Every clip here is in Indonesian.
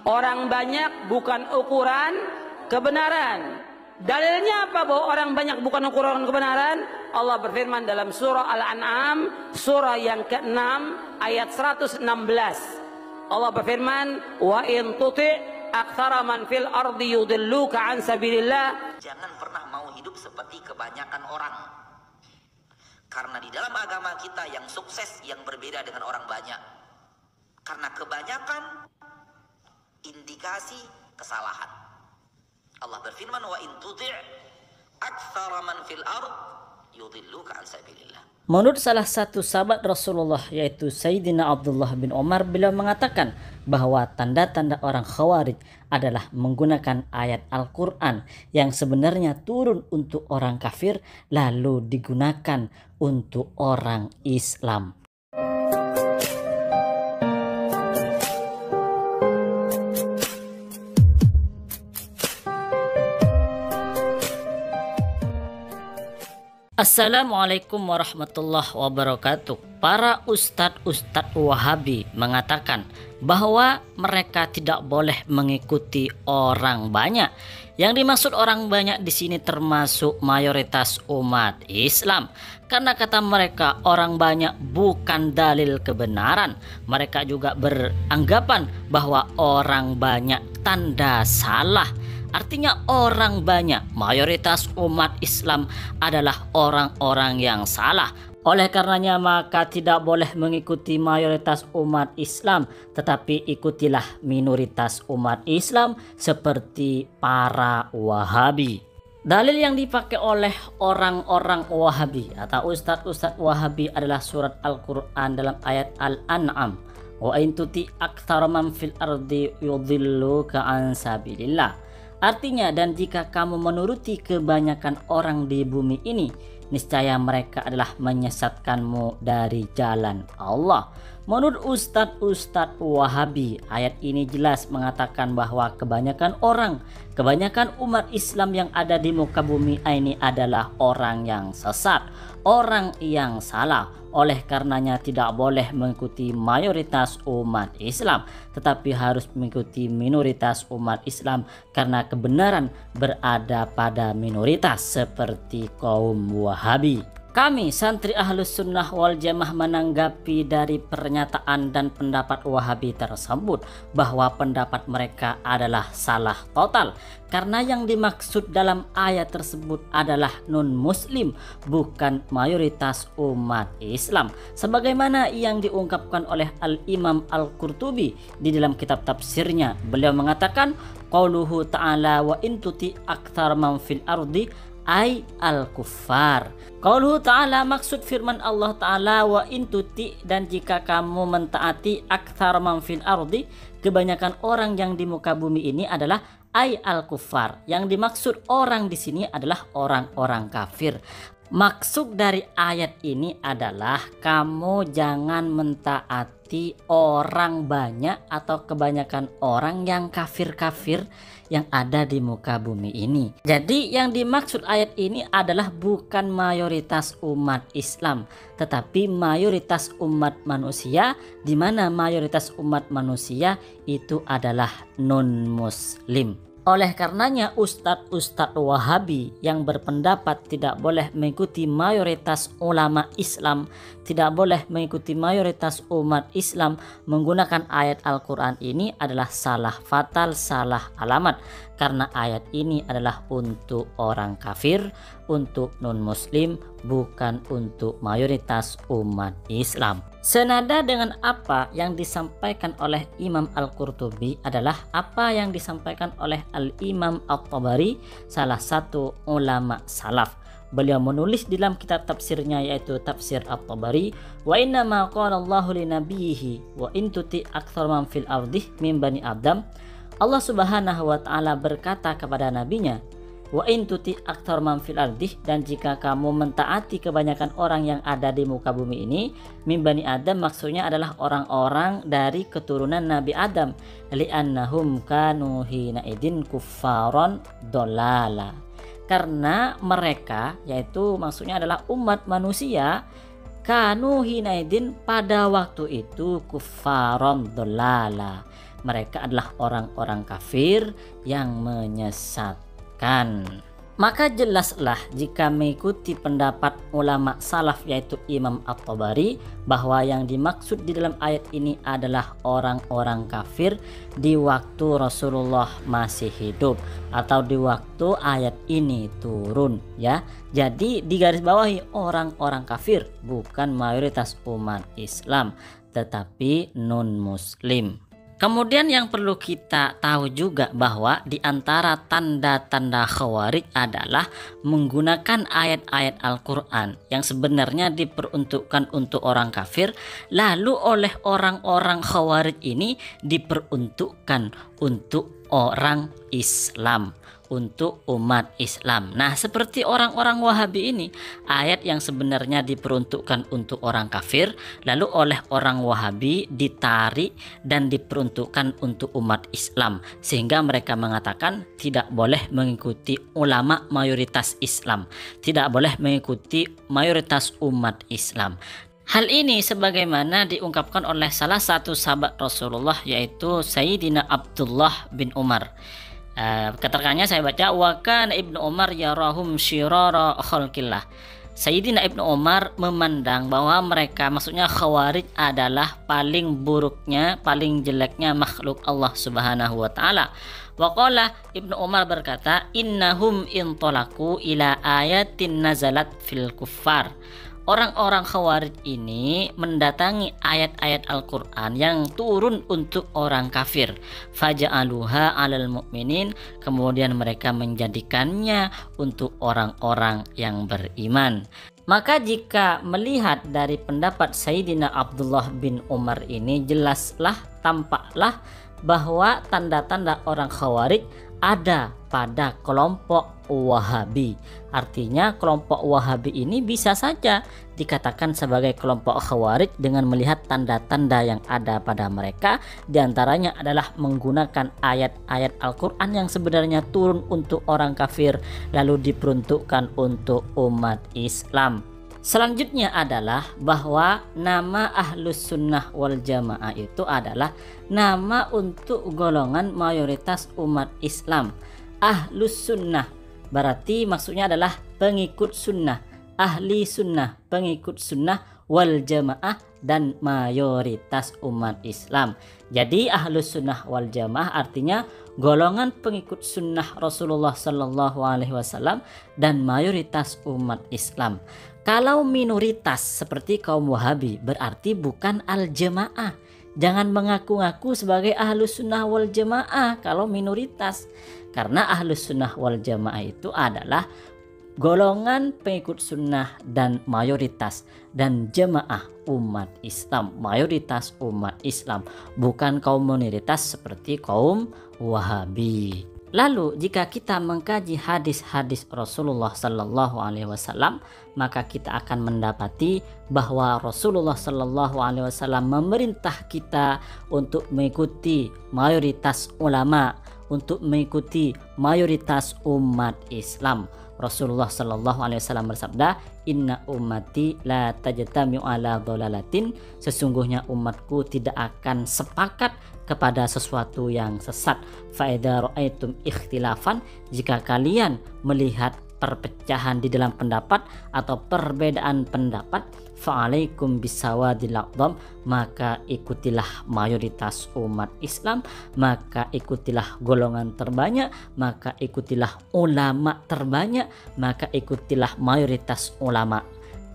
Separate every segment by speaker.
Speaker 1: Orang banyak bukan ukuran kebenaran. Dalilnya apa bahwa orang banyak bukan ukuran kebenaran? Allah berfirman dalam surah Al-An'am, surah yang ke-6 ayat 116. Allah berfirman, wa in tuti' aktsara man fil ardi yudilluka an sabilillah.
Speaker 2: Jangan pernah mau hidup seperti kebanyakan orang. Karena di dalam agama kita yang sukses yang berbeda dengan orang banyak. Karena kebanyakan indikasi kesalahan. Allah berfirman, wa in tuti' aktsara man fil ard yudilluka an sabilillah.
Speaker 3: Menurut salah satu sahabat Rasulullah yaitu Sayyidina Abdullah bin Umar, beliau mengatakan bahwa tanda-tanda orang Khawarij adalah menggunakan ayat Al-Quran yang sebenarnya turun untuk orang kafir lalu digunakan untuk orang Islam. Assalamualaikum warahmatullahi wabarakatuh. Para ustadz Wahabi mengatakan bahwa mereka tidak boleh mengikuti orang banyak. Yang dimaksud orang banyak di sini termasuk mayoritas umat Islam. Karena kata mereka orang banyak bukan dalil kebenaran. Mereka juga beranggapan bahwa orang banyak tanda salah. Artinya orang banyak, mayoritas umat Islam adalah orang-orang yang salah. Oleh karenanya maka tidak boleh mengikuti mayoritas umat Islam, tetapi ikutilah minoritas umat Islam seperti para Wahabi. Dalil yang dipakai oleh orang-orang Wahabi atau ustadz Wahabi adalah surat Al-Quran dalam ayat Al-An'am. Wa in tuti aktsara man fil ardi yudilluka an sabilillah. Artinya, dan jika kamu menuruti kebanyakan orang di bumi ini, niscaya mereka adalah menyesatkanmu dari jalan Allah. Menurut ustadz Wahabi, ayat ini jelas mengatakan bahwa kebanyakan umat Islam yang ada di muka bumi ini adalah orang yang sesat, orang yang salah. Oleh karenanya tidak boleh mengikuti mayoritas umat Islam, tetapi harus mengikuti minoritas umat Islam karena kebenaran berada pada minoritas seperti kaum Wahabi. Kami santri Ahlus Sunnah wal Jamaah menanggapi dari pernyataan dan pendapat Wahabi tersebut bahwa pendapat mereka adalah salah total, karena yang dimaksud dalam ayat tersebut adalah non-muslim, bukan mayoritas umat Islam, sebagaimana yang diungkapkan oleh Al-Imam Al-Qurtubi di dalam kitab tafsirnya. Beliau mengatakan qauluhu ta'ala wa in tuti aktsara man fil ardi ay al-kuffar. Qauluhu ta'ala, maksud firman Allah Ta'ala, wa in tuti, dan jika kamu mentaati aktsara man fil ardi, kebanyakan orang yang di muka bumi ini adalah ay al-kuffar. Yang dimaksud orang di sini adalah orang-orang kafir. Maksud dari ayat ini adalah kamu jangan mentaati orang banyak atau kebanyakan orang yang kafir-kafir yang ada di muka bumi ini. Jadi yang dimaksud ayat ini adalah bukan mayoritas umat Islam, tetapi mayoritas umat manusia, di mana mayoritas umat manusia itu adalah non-muslim. Oleh karenanya ustadz Wahabi yang berpendapat tidak boleh mengikuti mayoritas ulama Islam, tidak boleh mengikuti mayoritas umat Islam menggunakan ayat Al-Quran ini adalah salah fatal, salah alamat. Karena ayat ini adalah untuk orang kafir, untuk non-muslim, bukan untuk mayoritas umat Islam. Senada dengan apa yang disampaikan oleh Imam Al-Qurtubi adalah apa yang disampaikan oleh Al-Imam At-Tabari, salah satu ulama salaf. Beliau menulis di dalam kitab tafsirnya yaitu Tafsir At-Tabari, wa inna ma qala Allahu li nabiyhi wa in tuti aktsara man fil ardi min bani Adam. Allah Subhanahu wa taala berkata kepada nabinya, wa in tuti aktsara man fil ardi, dan jika kamu mentaati kebanyakan orang yang ada di muka bumi ini, min bani Adam maksudnya adalah orang-orang dari keturunan Nabi Adam, li'annahum kanu hina idin kuffaron dolala. Karena mereka, yaitu maksudnya adalah umat manusia, kanu hina idin pada waktu itu kuffaron dolala, mereka adalah orang-orang kafir yang menyesatkan. Maka jelaslah jika mengikuti pendapat ulama salaf yaitu Imam At-Tabari bahwa yang dimaksud di dalam ayat ini adalah orang-orang kafir di waktu Rasulullah masih hidup atau di waktu ayat ini turun ya. Jadi digarisbawahi orang-orang kafir bukan mayoritas umat Islam tetapi non muslim. Kemudian yang perlu kita tahu juga bahwa di antara tanda-tanda Khawarij adalah menggunakan ayat-ayat Al-Quran yang sebenarnya diperuntukkan untuk orang kafir, lalu oleh orang-orang Khawarij ini diperuntukkan untuk orang Islam, untuk umat Islam. Nah, seperti orang-orang Wahabi ini, ayat yang sebenarnya diperuntukkan untuk orang kafir lalu oleh orang Wahabi ditarik dan diperuntukkan untuk umat Islam, sehingga mereka mengatakan tidak boleh mengikuti ulama mayoritas Islam, tidak boleh mengikuti mayoritas umat Islam. Hal ini sebagaimana diungkapkan oleh salah satu sahabat Rasulullah yaitu Sayyidina Abdullah bin Umar. Keterangannya saya baca, wa kana Ibnu Umar yarahum syirara khalqillah. Sayyidina Ibnu Umar memandang bahwa mereka, maksudnya Khawarij, adalah paling buruknya, paling jeleknya makhluk Allah Subhanahu wa taala. Wa qala, Ibnu Umar berkata, innahum intolaku ila ayatin nazalat fil kuffar. Orang-orang Khawarij ini mendatangi ayat-ayat Al-Quran yang turun untuk orang kafir. Faja'aluha 'alal mu'minin, kemudian mereka menjadikannya untuk orang-orang yang beriman. Maka jika melihat dari pendapat Sayyidina Abdullah bin Umar ini, jelaslah, tampaklah bahwa tanda-tanda orang Khawarij ada pada kelompok Wahabi. Artinya kelompok Wahabi ini bisa saja dikatakan sebagai kelompok Khawarij dengan melihat tanda-tanda yang ada pada mereka. Di antaranya adalah menggunakan ayat-ayat Al-Quran yang sebenarnya turun untuk orang kafir lalu diperuntukkan untuk umat Islam. Selanjutnya adalah bahwa nama Ahlus Sunnah wal Jamaah itu adalah nama untuk golongan mayoritas umat Islam. Ahlus Sunnah berarti maksudnya adalah pengikut sunnah, ahli sunnah, pengikut sunnah, wal jamaah, dan mayoritas umat Islam. Jadi Ahlus Sunnah wal Jamaah artinya golongan pengikut sunnah Rasulullah Sallallahu Alaihi Wasallam dan mayoritas umat Islam. Kalau minoritas seperti kaum Wahabi berarti bukan al-jamaah. Jangan mengaku-ngaku sebagai Ahlus Sunnah wal Jamaah kalau minoritas. Karena Ahlus Sunnah wal Jamaah itu adalah golongan pengikut sunnah dan mayoritas dan jamaah umat Islam, mayoritas umat Islam, bukan kaum minoritas seperti kaum Wahabi. Lalu jika kita mengkaji hadis-hadis Rasulullah Sallallahu Alaihi Wasallam, maka kita akan mendapati bahwa Rasulullah Sallallahu Alaihi Wasallam memerintah kita untuk mengikuti mayoritas ulama, untuk mengikuti mayoritas umat Islam. Rasulullah Sallallahu Alaihi Wasallam bersabda, inna ummati la tajtami'u ala dhalalatin, sesungguhnya umatku tidak akan sepakat kepada sesuatu yang sesat. Fa idza ra'aitum ikhtilafan, jika kalian melihat perpecahan di dalam pendapat atau perbedaan pendapat, fa'alaikum bisawadil aqdam, maka ikutilah mayoritas umat Islam, maka ikutilah golongan terbanyak, maka ikutilah ulama terbanyak, maka ikutilah mayoritas ulama.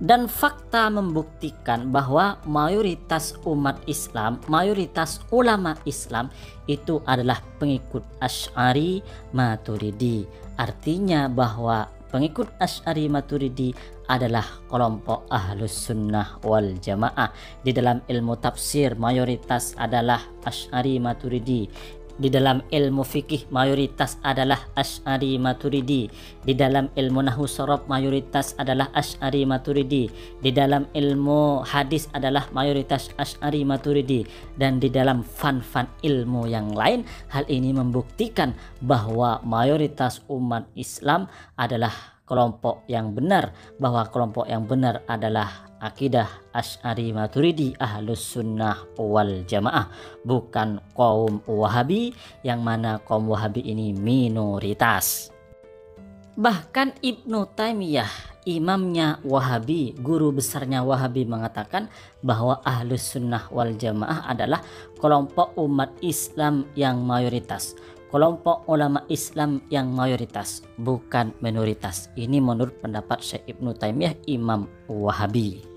Speaker 3: Dan fakta membuktikan bahwa mayoritas umat Islam, mayoritas ulama Islam itu adalah pengikut Asy'ari Maturidi. Artinya bahwa pengikut Asy'ari Maturidi adalah kelompok Ahlus Sunnah wal Jamaah. Di dalam ilmu tafsir mayoritas adalah Asy'ari Maturidi. Di dalam ilmu fikih mayoritas adalah Asy'ari Maturidi. Di dalam ilmu nahwu sharaf mayoritas adalah Asy'ari Maturidi. Di dalam ilmu hadis adalah mayoritas Asy'ari Maturidi. Dan di dalam fan-fan ilmu yang lain, hal ini membuktikan bahwa mayoritas umat Islam adalah kelompok yang benar, bahwa kelompok yang benar adalah akidah Asy'ari Maturidi Ahlus Sunnah wal Jamaah, bukan kaum Wahabi, yang mana kaum Wahabi ini minoritas. Bahkan Ibnu Taimiyah, imamnya Wahabi, guru besarnya Wahabi, mengatakan bahwa Ahlus Sunnah wal Jamaah adalah kelompok umat Islam yang mayoritas, kelompok ulama Islam yang mayoritas, bukan minoritas. Ini menurut pendapat Syekh Ibnu Taimiyah, imam Wahabi.